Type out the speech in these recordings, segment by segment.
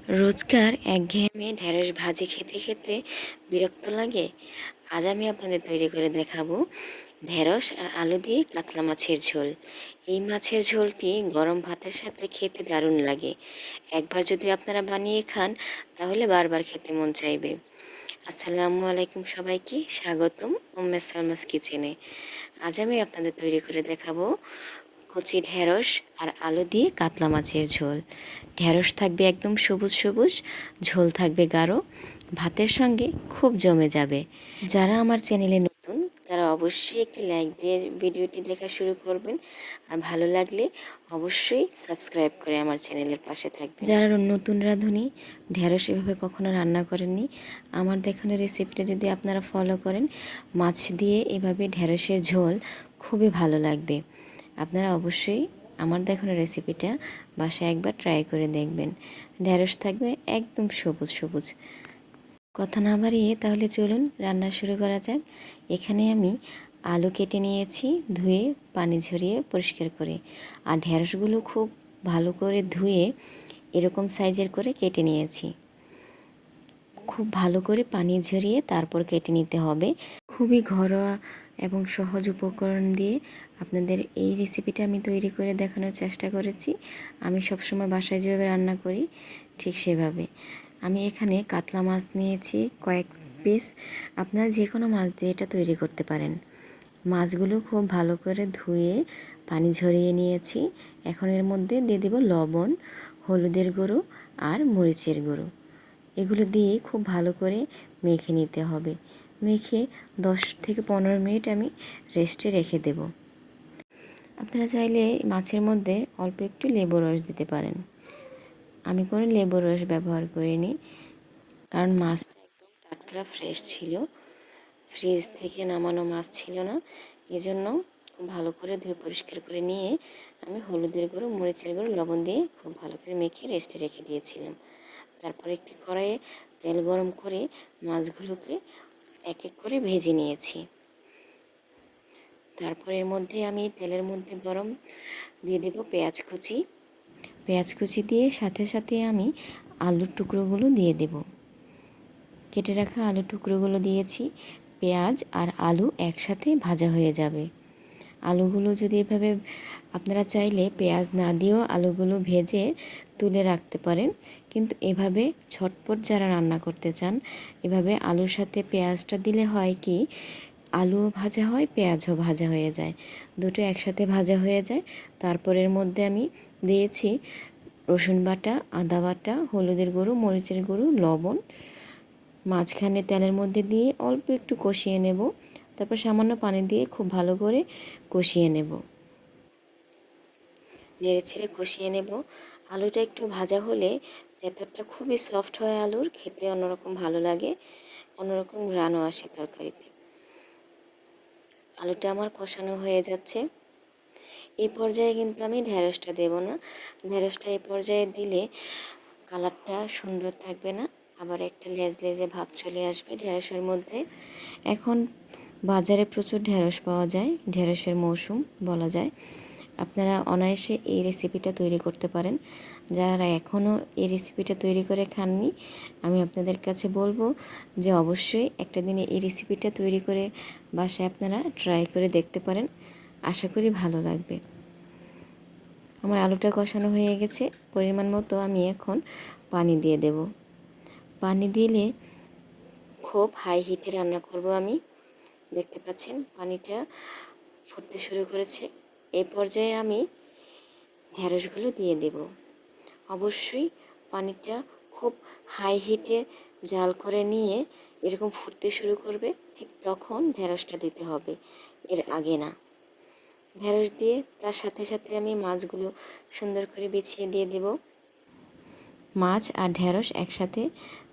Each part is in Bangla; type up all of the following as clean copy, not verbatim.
রোজকার একঘেয়েমি ঢেঁড়স ভাজি খেতে খেতে বিরক্ত লাগে। আজ আমি আপনাদের তৈরি করে দেখাবো ঢেঁড়স আর আলু দিয়ে কাতলা মাছের ঝোল। এই মাছের ঝোলটি গরম ভাতের সাথে খেতে দারুণ লাগে। একবার যদি আপনারা বানিয়ে খান তাহলে বারবার খেতে মন চাইবে। আসসালামু আলাইকুম, সবাইকে স্বাগতম উম্মে সালমাস কিচেনে। আজ আমি আপনাদের তৈরি করে দেখাবো কচি ঢেঁড়স আর আলু দিয়ে কাতলা মাছের ঝোল। ঢেঁড়স থাকবে একদম সবুজ সবুজ, ঝোল থাকবে গাঢ়, ভাতের সঙ্গে খুব জমে যাবে। যারা আমার চ্যানেলে নতুন তারা অবশ্যই একটি লাইক দিয়ে ভিডিওটি দেখা শুরু করবেন, আর ভালো লাগলে অবশ্যই সাবস্ক্রাইব করে আমার চ্যানেলের পাশে থাকবেন। যারা নতুন রাঁধুনি, ঢেঁড়স এভাবে কখনো রান্না করেননি, আমার দেখানো রেসিপিটা যদি আপনারা ফলো করেন, মাছ দিয়ে এভাবে ঢেঁড়সের ঝোল খুবই ভালো লাগবে। আপনারা অবশ্যই আমার দেখানো রেসিপিটা বাসায় একবার ট্রাই করে দেখবেন। ঢেঁড়স থাকবে একদম সবুজ সবুজ। কথা না বাড়িয়ে তাহলে চলুন রান্না শুরু করা যাক। এখানে আমি আলু কেটে নিয়েছি, ধুয়ে পানি ঝরিয়ে পরিষ্কার করে, আর ঢেঁড়সগুলো খুব ভালো করে ধুয়ে এরকম সাইজের করে কেটে নিয়েছি। খুব ভালো করে পানি ঝরিয়ে তারপর কেটে নিতে হবে। খুবই ঘরোয়া এবং সহজ উপকরণ দিয়ে আপনাদের এই রেসিপিটা আমি তৈরি করে দেখানোর চেষ্টা করেছি। আমি সবসময় বাসায় যেভাবে রান্না করি ঠিক সেভাবে। আমি এখানে কাতলা মাছ নিয়েছি কয়েক পিস। আপনারা যে কোনো মাছ দিয়ে এটা তৈরি করতে পারেন। মাছগুলো খুব ভালো করে ধুয়ে পানি ঝরিয়ে নিয়েছি। এখন এর মধ্যে দিয়ে দেব লবণ, হলুদের গুঁড়ো আর মরিচের গুঁড়ো। এগুলো দিয়ে খুব ভালো করে মেখে নিতে হবে। মেখে 10 থেকে 15 মিনিট আমি রেস্টে রেখে দেব। আপনারা চাইলে মাছের মধ্যে অল্প একটু লেবুর রস দিতে পারেন। আমি কোনো লেবুর রস ব্যবহার করিনি, কারণ মাছটা একদম টাটকা ফ্রেশ ছিল, ফ্রিজ থেকে নামানো মাছ ছিল না। এজন্য খুব ভালো করে ধুয়ে পরিষ্কার করে নিয়ে আমি হলুদের গুঁড়ো, মরিচের গুঁড়ো, লবণ দিয়ে খুব ভালো করে মেখে রেস্টে রেখে দিয়েছিলাম। তারপর একটি কড়াইয়ে তেল গরম করে মাছগুলোকে এক এক করে ভেজে নিয়েছি। তারপর এর মধ্যে আমি তেলের মধ্যে গরম দিয়ে দেব পেঁয়াজ কুচি। পেঁয়াজ কুচি দিয়ে সাথে সাথে আমি আলুর টুকরোগুলো দিয়ে দেব। কেটে রাখা আলুর টুকরোগুলো দিয়েছি। পেঁয়াজ আর আলু একসাথে ভাজা হয়ে যাবে। আলুগুলো যদি এভাবে আপনারা চাইলে পেঁয়াজ না দিয়েও আলুগুলো ভেজে তুলে রাখতে পারেন, কিন্তু এভাবে ঝটপট যারা রান্না করতে চান, এভাবে আলুর সাথে পেঁয়াজটা দিলে হয় কি, আলুও ভাজা হয়, পেঁয়াজও ভাজা হয়ে যায়, দুটো একসাথে ভাজা হয়ে যায়। তারপরের মধ্যে আমি দিয়েছি রসুন বাটা, আদা বাটা, হলুদের গুঁড়ো, মরিচের গুঁড়ো, লবণ। মাঝখানে তেলের মধ্যে দিয়ে অল্প একটু কষিয়ে নেব। তারপর সামান্য পানি দিয়ে খুব ভালো করে কষিয়ে নেব, নেড়ে ছেড়ে কষিয়ে নেব। আলুটা একটু ভাজা হলে ভেতরটা খুবই সফট হয়, আলুর খেতে অন্যরকম ভালো লাগে, অন্যরকম ঘ্রাণও আসে তরকারিতে। আলুটা আমার কষানো হয়ে যাচ্ছে। এই পর্যায়ে কিন্তু আমি ঢেঁড়সটা দেব না। ঢেঁড়সটা এই পর্যায়ে দিলে কালারটা সুন্দর থাকবে না, আবার একটা লেজ লেজে ভাব চলে আসবে ঢেঁড়সের মধ্যে। এখন বাজারে প্রচুর ঢেঁড়স পাওয়া যায়, ঢেঁড়সের মৌসুম বলা যায়। আপনারা অনায়াসে এই রেসিপিটা তৈরি করতে পারেন। যারা এখনও এই রেসিপিটা তৈরি করে খাননি, আমি আপনাদের কাছে বলবো যে অবশ্যই একটা দিনে এই রেসিপিটা তৈরি করে বাসায় আপনারা ট্রাই করে দেখতে পারেন। আশা করি ভালো লাগবে। আমার আলুটা কষানো হয়ে গেছে। পরিমাণ মতো আমি এখন পানি দিয়ে দেব। পানি দিলে খুব হাই হিটে রান্না করব আমি। দেখতে পাচ্ছেন পানিটা ফুটতে শুরু করেছে। এই পর্যায়ে আমি ঢেঁড়সগুলো দিয়ে দেব। অবশ্যই পানিটা খুব হাই হিটে জাল করে নিয়ে এরকম ফুটতে শুরু করবে, ঠিক তখন ঢেঁড়সটা দিতে হবে, এর আগে না। ঢেঁড়স দিয়ে তার সাথে সাথে আমি মাছগুলো সুন্দর করে বিছিয়ে দিয়ে দেব। মাছ আর ঢেঁড়স একসাথে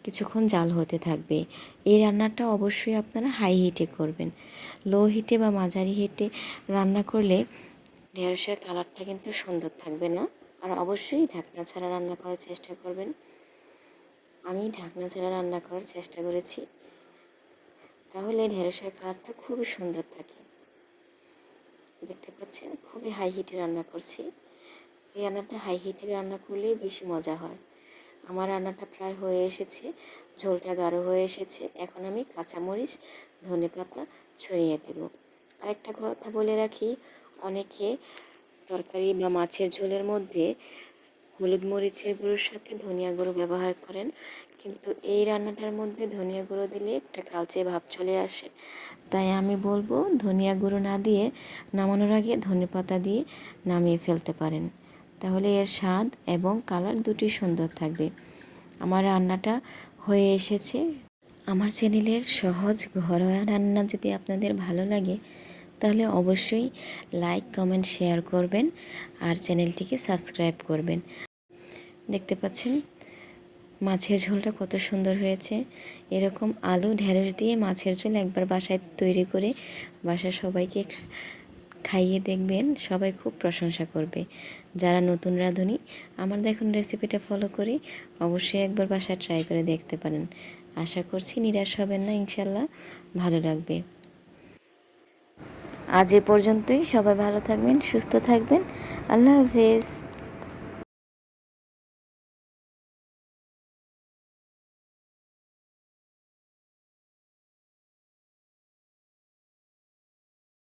কিছুক্ষণ জাল হতে থাকবে। এই রান্নাটা অবশ্যই আপনারা হাই হিটে করবেন। লো হিটে বা মাঝারি হিটে রান্না করলে ঢেঁড়সের কালারটা কিন্তু সুন্দর থাকবে না। আর অবশ্যই ঢাকনা ছাড়া রান্না করার চেষ্টা করবেন। আমি ঢাকনা ছাড়া রান্না করার চেষ্টা করেছি, তাহলে ঢেঁড়সের কালারটা খুবই সুন্দর থাকে। দেখতে পাচ্ছেন খুবই হাই হিটে রান্না করছি। এই রান্নাটা হাই হিটে রান্না করলেই বেশি মজা হয়। আমার রান্নাটা প্রায় হয়ে এসেছে, ঝোলটা গাঢ় হয়ে এসেছে। এখন আমি কাঁচামরিচ, ধনেপাতা ছড়িয়ে দেব। আরেকটা কথা বলে রাখি, অনেকে তরকারি বা মাছের ঝোলের মধ্যে হলুদ মরিচের গুঁড়োর সাথে ধনিয়া গুঁড়ো ব্যবহার করেন, কিন্তু এই রান্নাটার মধ্যে ধনিয়া গুঁড়ো দিলে একটা কালচে ভাব চলে আসে। তাই আমি বলবো ধনিয়া গুঁড়ো না দিয়ে নামানোর আগে ধনেপাতা দিয়ে নামিয়ে ফেলতে পারেন, তাহলে এর স্বাদ এবং কালার দুটি সুন্দর থাকবে। আমার রান্নাটা হয়ে এসেছে। আমার চ্যানেলের সহজ ঘরোয়া রান্না যদি আপনাদের ভালো লাগে তাহলে অবশ্যই লাইক, কমেন্ট, শেয়ার করবেন আর চ্যানেলটিকে সাবস্ক্রাইব করবেন। দেখতে পাচ্ছেন মাছের ঝোলটা কত সুন্দর হয়েছে। এরকম আলু ঢেঁড়স দিয়ে মাছের ঝোল একবার বাসায় তৈরি করে বাসার সবাইকে খাইয়ে দেখবেন, সবাই খুব প্রশংসা করবে। যারা নতুন রাঁধুনি আমার দেখুন রেসিপিটা ফলো করে অবশ্যই একবার বাসায় ট্রাই করে দেখতে পারেন। আশা করছি নিরাশ হবেন না, ইনশাল্লাহ ভালো লাগবে। আজ এ পর্যন্তই। সবাই ভালো থাকবেন, সুস্থ থাকবেন। আল্লাহ হাফেজ।